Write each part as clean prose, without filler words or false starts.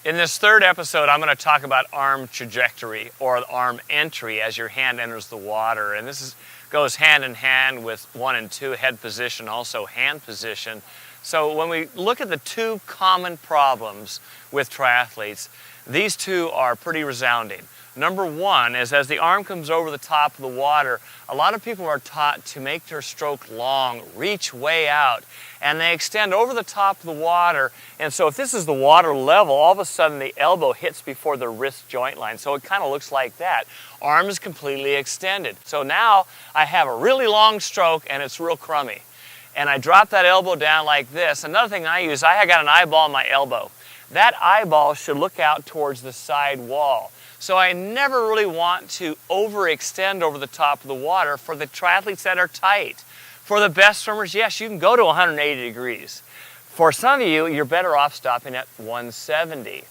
In this third episode, I'm going to talk about arm trajectory or arm entry as your hand enters the water. And this goes hand in hand with 1 and 2, head position, also hand position. So when we look at the two common problems with triathletes, these two are pretty resounding. Number one is as the arm comes over the top of the water, a lot of people are taught to make their stroke long, reach way out, and they extend over the top of the water. And so if this is the water level, all of a sudden the elbow hits before the wrist joint line. So it kind of looks like that. Arm is completely extended. So now I have a really long stroke and it's real crummy. And I drop that elbow down like this. Another thing I use, I got an eyeball in my elbow. That eyeball should look out towards the side wall. So I never really want to overextend over the top of the water for the triathletes that are tight. For the best swimmers, yes, you can go to 180 degrees. For some of you, you're better off stopping at 170.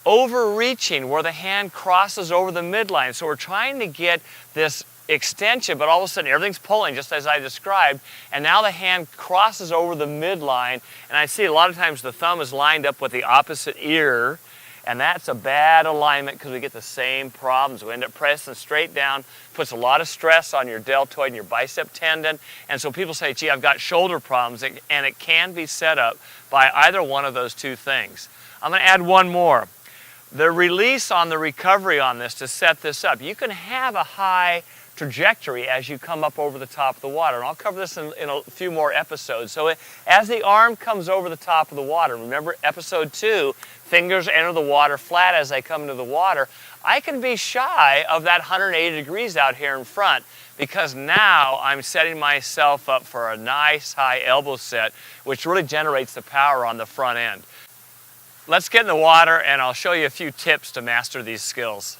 Overreaching, where the hand crosses over the midline. So we're trying to get this extension, but all of a sudden everything's pulling just as I described, and now the hand crosses over the midline, and I see a lot of times the thumb is lined up with the opposite ear, and that's a bad alignment because we get the same problems. We end up pressing straight down, puts a lot of stress on your deltoid and your bicep tendon, and so people say, gee, I've got shoulder problems, and it can be set up by either one of those two things. I'm going to add one more. The release on the recovery on this to set this up. You can have a high trajectory as you come up over the top of the water. And I'll cover this in a few more episodes. So as the arm comes over the top of the water, remember episode 2, fingers enter the water flat as they come into the water, I can be shy of that 180 degrees out here in front because now I'm setting myself up for a nice high elbow set, which really generates the power on the front end. Let's get in the water and I'll show you a few tips to master these skills.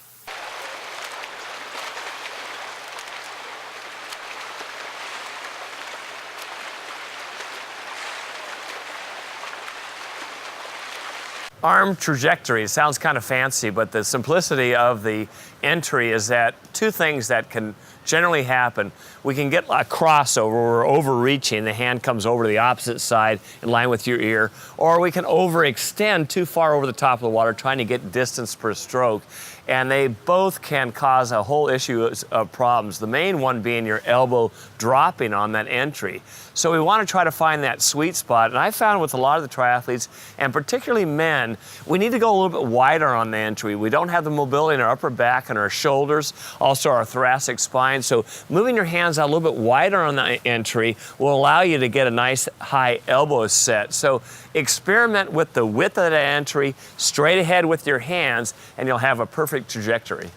Arm trajectory sounds kind of fancy, but the simplicity of the entry is that two things that can generally happen. We can get a crossover, we're overreaching, the hand comes over to the opposite side in line with your ear, or we can overextend too far over the top of the water trying to get distance per stroke, and they both can cause a whole issue of problems, the main one being your elbow dropping on that entry. So we want to try to find that sweet spot, and I found with a lot of the triathletes, and particularly men, we need to go a little bit wider on the entry. We don't have the mobility in our upper back and our shoulders, also our thoracic spine, so moving your hands out a little bit wider on the entry will allow you to get a nice high elbow set. So experiment with the width of the entry, straight ahead with your hands, and you'll have a perfect trajectory.